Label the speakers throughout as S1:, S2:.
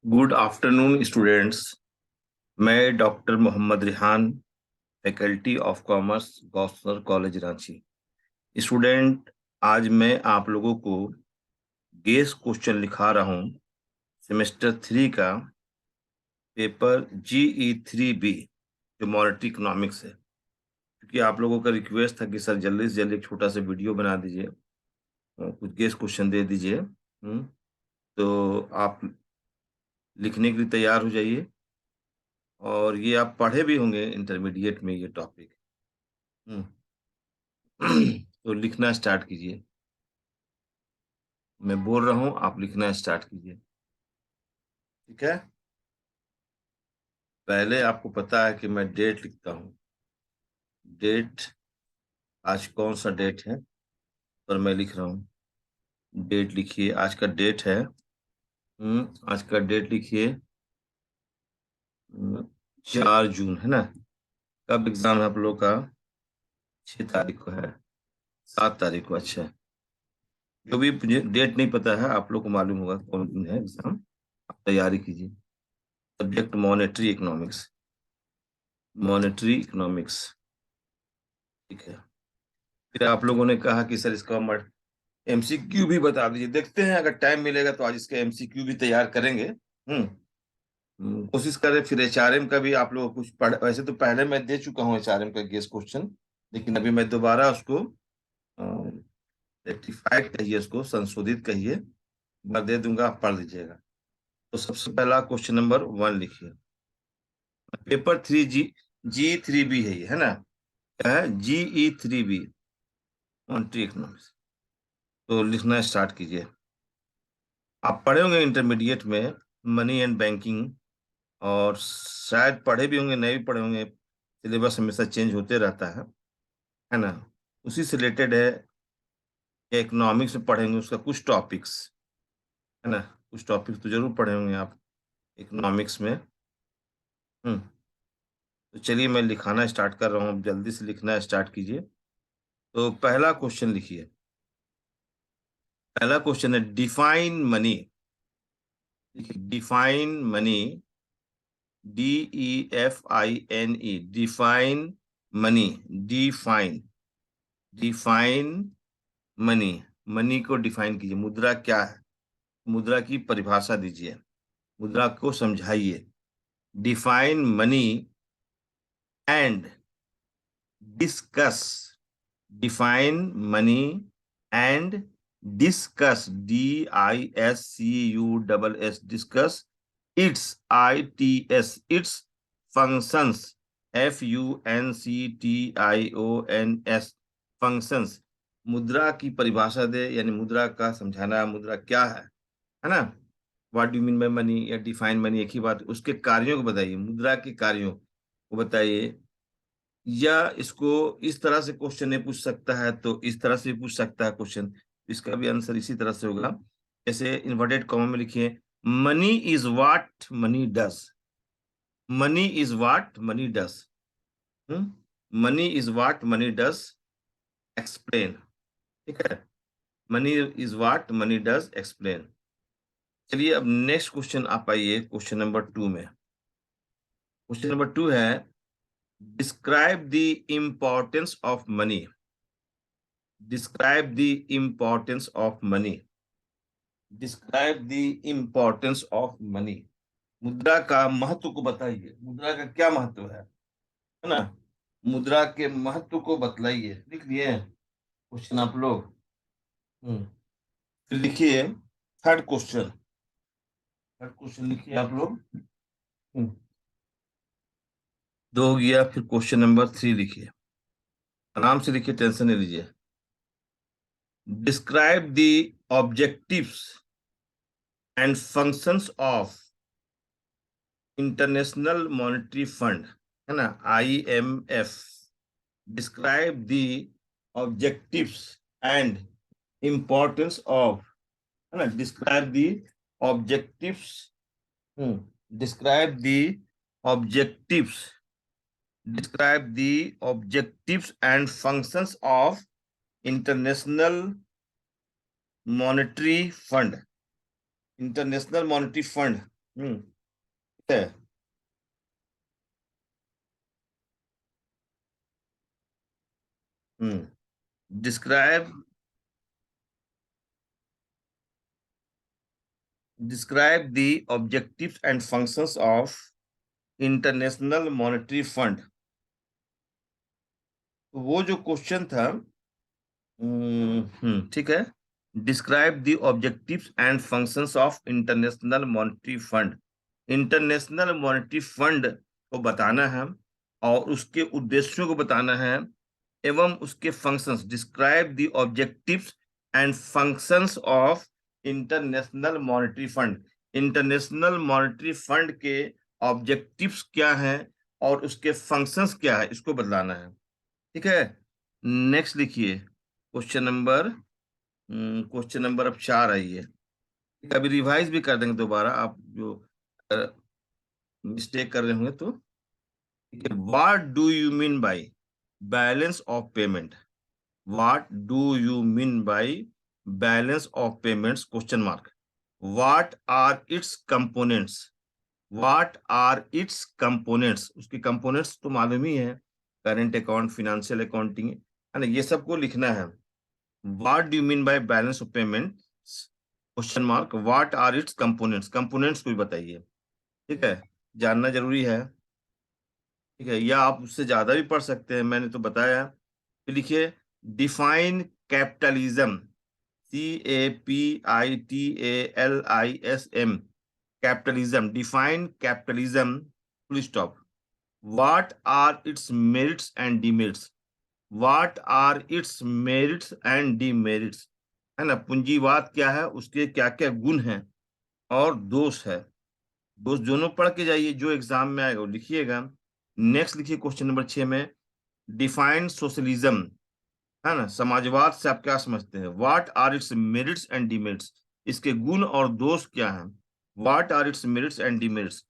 S1: Good afternoon students. मैं doctor Mohammad Rihan, faculty of commerce, Gossner college Ranchi. Student, आज मैं आप लोगों को गेस क्वेश्चन लिखा रहा हूँ सेमेस्टर 3 का पेपर GE3B जो मॉनेटरी इकोनॉमिक्स है। क्योंकि आप लोगों का रिक्वेस्ट था कि सर जल्दी से जल्दी एक छोटा सा वीडियो बना दीजिए, कुछ गेस क्वेश्चन दे दीजिए। तो आप लिखने के लिए तैयार हो जाइए। और ये आप पढ़े भी होंगे इंटरमीडिएट में ये टॉपिक। हम्म तो लिखना स्टार्ट कीजिए। मैं बोल रहा हूँ, आप लिखना स्टार्ट कीजिए। ठीक है। पहले आपको पता है कि मैं डेट लिखता हूँ। डेट, आज कौन सा डेट है पर मैं लिख रहा हूँ। डेट लिखिए, आज का डेट है। आज का डेट लिखिए। 4 जून है ना। कब एग्जाम है आप लोग का? 6 तारीख को है। 7 तारीख को, अच्छा। जो भी मुझे डेट नहीं पता है, आप लोग को मालूम होगा कौन दिन है एग्जाम। आप तैयारी कीजिए। Subject monetary economics. Monetary economics. ठीक है। फिर आप लोगों ने कहा कि सर इसका MCQ भी बता दीजिए। देखते हैं, अगर टाइम मिलेगा तो आज इसका MCQ भी तैयार करेंगे। कोशिश करें। फिर HRM का भी आप लोग कुछ पढ़, वैसे तो पहले मैं दे चुका हूँ HRM का गेस क्वेश्चन, लेकिन अभी मैं दोबारा उसको रेक्टिफाइड कहिए, उसको संशोधित कहिए, मैं दे दूंगा, आप पढ़ लीजिएगा। तो सबसे पहला क्वेश्चन नंबर 1 लिखिए। पेपर 3 G3B है ये, है ना। क्या है? GE3B, monetary economics. तो लिखना स्टार्ट कीजिए। आप पढ़े होंगे इंटरमीडिएट में मनी एंड बैंकिंग, और शायद पढ़े भी होंगे, नहीं भी पढ़े होंगे। सिलेबस हमेशा चेंज होते रहता है ना। उसी से रिलेटेड है। इकोनॉमिक्स में पढ़ेंगे उसका कुछ टॉपिक्स, है ना। कुछ टॉपिक्स तो जरूर पढ़े होंगे आप इकोनॉमिक्स में। हम्म तो चलिए मैं लिखाना स्टार्ट कर रहा हूँ, जल्दी से लिखना स्टार्ट कीजिए। तो पहला क्वेश्चन लिखिए। पहला क्वेश्चन है define money. Define money, DEFINE, define money. Define, define money. Money को डिफाइन कीजिए। मुद्रा क्या है? मुद्रा की परिभाषा दीजिए, मुद्रा को समझाइए। Define money and discuss. Define money and discuss, DISCUSS, discuss it's functions, FUNCTIONS, functions. मुद्रा की परिभाषा दे, यानी मुद्रा का समझाना, मुद्रा क्या है ना। What do mean by money या डिफाइन मनी एक ही बात। उसके कार्यों को बताइए, मुद्रा के कार्यों को बताइए। या इसको इस तरह से क्वेश्चन नहीं पूछ सकता है तो इस तरह से भी पूछ सकता है क्वेश्चन। इसका भी आंसर इसी तरह से होगा। जैसे इन्वर्टेड कॉमा में लिखिए, money is what money does. Money is what money does. Money is what money does explain. ठीक है। Money is what money does explain. चलिए अब नेक्स्ट क्वेश्चन आप आइए, क्वेश्चन नंबर 2 में। क्वेश्चन नंबर 2 है describe the importance of money. Describe the importance of money. Describe the importance of money. मुद्रा का महत्व को बताइए। मुद्रा का क्या महत्व है ना। मुद्रा के महत्व को बतलाइए। लिख लिए क्वेश्चन आप लोग? हम्म फिर लिखिए थर्ड क्वेश्चन। थर्ड क्वेश्चन लिखिए आप लोग। 2 हो गया। फिर क्वेश्चन नंबर 3 लिखिए। आराम से लिखिए, टेंशन नहीं लीजिए। Describe the objectives and functions of international monetary fund, है ना, IMF। Describe the objectives and importance of, है ना, describe the objectives. Describe the objectives. Describe the objectives and functions of international monetary fund. International monetary fund है। Describe describe the objectives and functions of international monetary fund. वो जो question था, ठीक है। Describe the objectives and functions of international monetary fund. International monetary fund को बताना है और उसके उद्देश्यों को बताना है एवं उसके functions. Describe the objectives and functions of international monetary fund. International monetary fund के ऑब्जेक्टिव्स क्या हैं और उसके फंक्शंस क्या है, इसको बतलाना है। ठीक है। नेक्स्ट लिखिए क्वेश्चन नंबर अब 4 आई है। अभी रिवाइज भी कर देंगे दोबारा, आप जो मिस्टेक कर रहे होंगे तो। What do you mean by balance of payment? What do you mean by balance of payments question mark. What are its components? What are its components, उसके कंपोनेंट्स तो मालूम ही है, करेंट अकाउंट, फाइनेंशियल अकाउंटिंग, है ना, ये सबको लिखना है। What do you mean by balance of payment question mark, what are its components, components को भी बताइए। ठीक है, जानना जरूरी है। ठीक है, या आप उससे ज्यादा भी पढ़ सकते हैं, मैंने तो बताया। तो लिखिए define capitalism, CAPITALISM, capitalism. Define capitalism, full stop. What are its merits and demerits? What are its merits and demerits, है ना, पूंजीवाद क्या है, उसके क्या क्या गुण हैं और दोष है। दोष दोनों पढ़ के जाइए, जो एग्जाम में आएगा वो लिखिएगा। नेक्स्ट लिखिए क्वेश्चन नंबर 6 में, डिफाइन सोशलिज्म, है ना, समाजवाद से आप क्या समझते हैं? What are its merits and demerits, इसके गुण और दोष क्या हैं? What are its merits and demerits.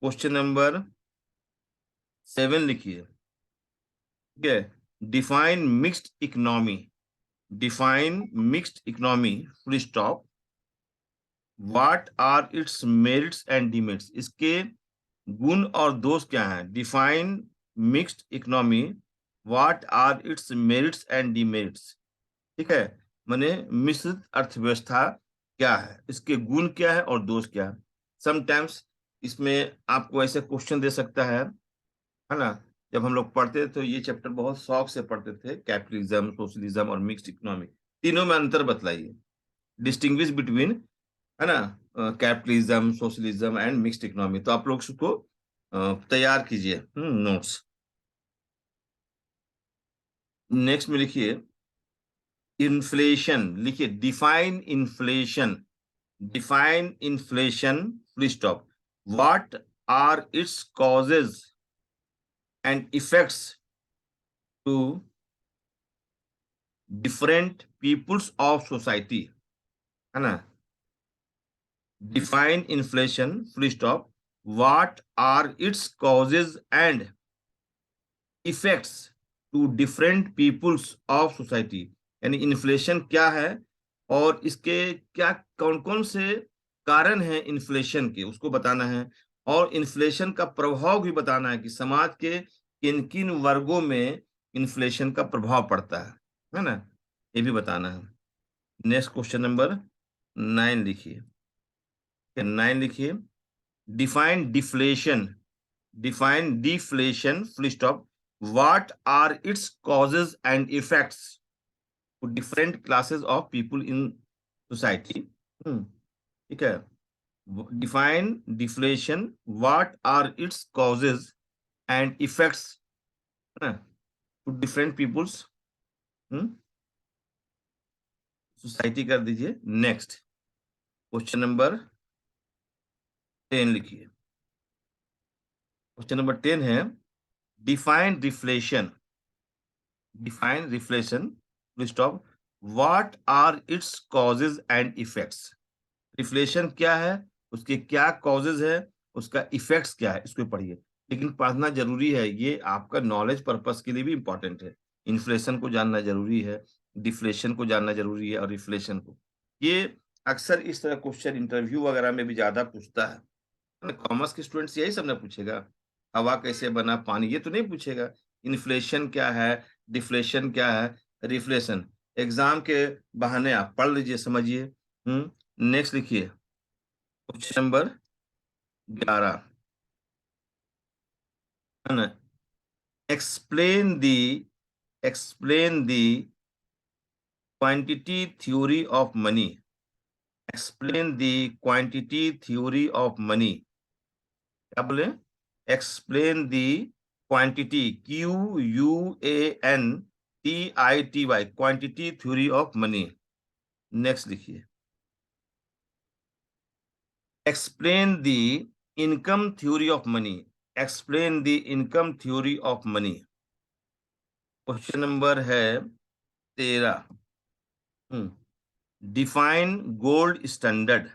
S1: Question number 7 लिखिए। ठीक है, define mixed economy. Define mixed economy, full stop. What are its merits and demerits, इसके गुण और दोष क्या हैं? Define mixed economy, what are its merits and demerits. ठीक है, माने मिश्रित अर्थव्यवस्था क्या है, इसके गुण क्या है और दोष क्या है। समटाइम्स इसमें आपको ऐसे क्वेश्चन दे सकता है ना। जब हम लोग पढ़ते थे तो ये चैप्टर बहुत शौक से पढ़ते थे, कैपिटलिज्म, सोशलिज्म और मिक्स्ड इकोनॉमी, तीनों में अंतर बतलाइए, डिस्टिंग्विश बिटवीन, है ना, capitalism, socialism and mixed economy. तो आप लोग उसको तैयार कीजिए नोट्स। नेक्स्ट में लिखिए इन्फ्लेशन। लिखिए define inflation. Define inflation, full stop. What are its causes and effects to different peoples of society, है ना। Define inflation, full stop. What are its causes and effects to different peoples of society, यानी inflation क्या है और इसके क्या कौन कौन से कारण हैं इन्फ्लेशन के, उसको बताना है। और इन्फ्लेशन का प्रभाव भी बताना है कि समाज के किन किन वर्गों में इन्फ्लेशन का प्रभाव पड़ता है ना, ये भी बताना है। नेक्स्ट क्वेश्चन नंबर 9 लिखिए। 9 लिखिए define deflation. Define deflation, full stop. What are its causes and effects to different classes of people in society. ठीक है, define deflation, what are its causes and effects to different peoples society कर दीजिए। Next question number 10 लिखिए। Question number 10 है define reflation. Define reflation, full stop. What are its causes and effects. Reflation क्या है, उसके क्या कॉजेज है, उसका इफेक्ट्स क्या है, इसको पढ़िए। लेकिन पढ़ना जरूरी है, ये आपका नॉलेज पर्पस के लिए भी इंपॉर्टेंट है। इन्फ्लेशन को जानना जरूरी है, डिफ्लेशन को जानना जरूरी है और रिफ्लेशन को। ये अक्सर इस तरह क्वेश्चन इंटरव्यू वगैरह में भी ज्यादा पूछता है। कॉमर्स के स्टूडेंट्स यही सब ना पूछेगा, हवा कैसे बना, पानी, ये तो नहीं पूछेगा। इन्फ्लेशन क्या है, डिफ्लेशन क्या है, रिफ्लेशन। एग्जाम के बहाने आप पढ़ लीजिए, समझिए। नेक्स्ट लिखिए, क्वेश्चन नंबर 11 है ना। Explain the explain the quantity theory of money. Explain the quantity theory of money. क्या बोले? Explain the quantity, QUANTITY, quantity theory of money. Next लिखिए, explain the income theory of money. Explain the income theory of money. Question number है 13। Define gold standard.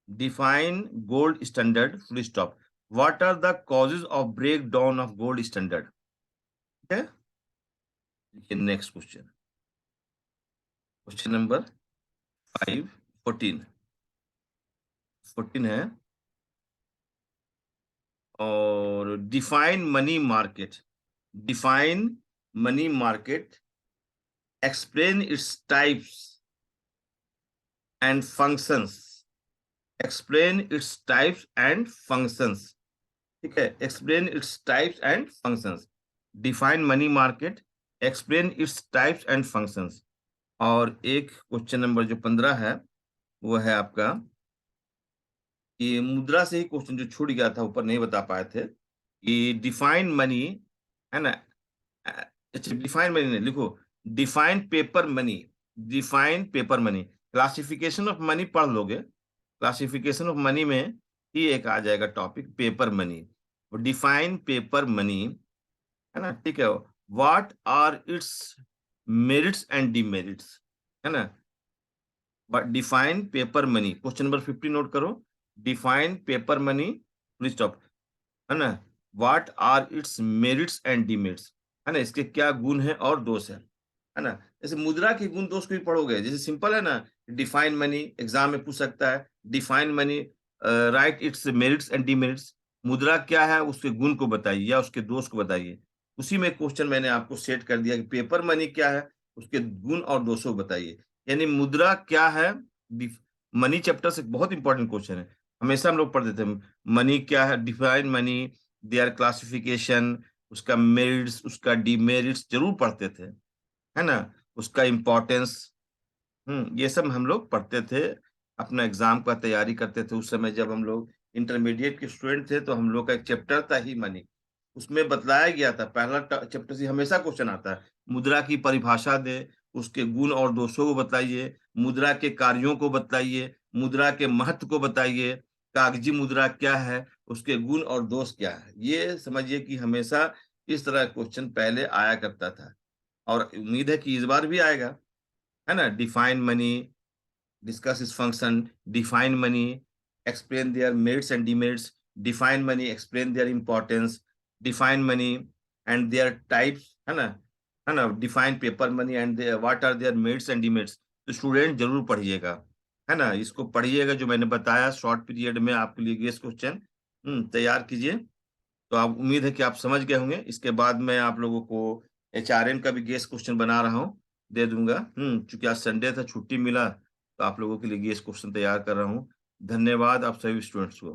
S1: Define gold standard, full stop. What are the causes of break down of gold standard? ठीक है, next question, question number 5, 14। 14 है, और define money market. Define money market, explain its types and functions. Explain its types and functions. ठीक है, explain its types and functions. Define money market, explain its types and functions. और एक question number जो 15 है, वो है आपका, ये मुद्रा से ही क्वेश्चन जो छूट गया था, ऊपर नहीं बता पाए थे, कि डिफाइन मनी, है ना। अच्छा, डिफाइन मनी नहीं लिखो, define paper money. Define paper money, classification of money पढ़ लोगे। क्लासिफिकेशन ऑफ मनी में ही एक आ जाएगा topic, paper money. Define paper money, है ना, ठीक है। What are its merits and demerits, है ना। But define paper money, question number 50 note करो। Define paper money, full stop, है ना। What are its merits and demerits, है ना, इसके क्या गुण है और दोष है ना। जैसे मुद्रा के गुण दोष को भी पढ़ोगे, जैसे सिंपल है ना, डिफाइन मनी एग्जाम में पूछ सकता है। Define money, right it's merits and demerits. मुद्रा क्या है, उसके गुण को बताइए या उसके दोष को बताइए। उसी में क्वेश्चन मैंने आपको सेट कर दिया कि पेपर मनी क्या है, उसके गुण और दोषों को बताइए। यानी मुद्रा क्या है, मनी चैप्टर से बहुत इंपॉर्टेंट क्वेश्चन है। हमेशा हम लोग पढ़ते थे मनी क्या है, डिफाइन मनी, देयर क्लासिफिकेशन, उसका मेरिट्स, उसका डिमेरिट्स जरूर पढ़ते थे, है ना, उसका इम्पोर्टेंस। ये सब हम लोग पढ़ते थे, अपना एग्जाम का तैयारी करते थे। उस समय जब हम लोग इंटरमीडिएट के स्टूडेंट थे, तो हम लोग का एक चैप्टर था ही मनी। उसमें बतलाया गया था, पहला चैप्टर से हमेशा क्वेश्चन आता है, मुद्रा की परिभाषा दे, उसके गुण और दोषों को बताइए, मुद्रा के कार्यों को बताइए, मुद्रा के महत्व को बताइए, कागजी मुद्रा क्या है, उसके गुण और दोष क्या है। ये समझिए कि हमेशा इस तरह क्वेश्चन पहले आया करता था, और उम्मीद है कि इस बार भी आएगा, है ना। Define money, discuss its function, define money, explain their merits and demerits, define money, explain their importance, define money and their types, है ना, define paper money and their, what are their merits and demerits। तो student जरूर पढ़िएगा, है ना, इसको पढ़िएगा जो मैंने बताया, शॉर्ट पीरियड में आपके लिए गेस क्वेश्चन तैयार कीजिए। तो आप, उम्मीद है कि आप समझ गए होंगे। इसके बाद मैं आप लोगों को HRM का भी गेस क्वेश्चन बना रहा हूँ, दे दूंगा। चूंकि आज संडे था, छुट्टी मिला, तो आप लोगों के लिए गेस क्वेश्चन तैयार कर रहा हूँ। धन्यवाद आप सभी स्टूडेंट्स को।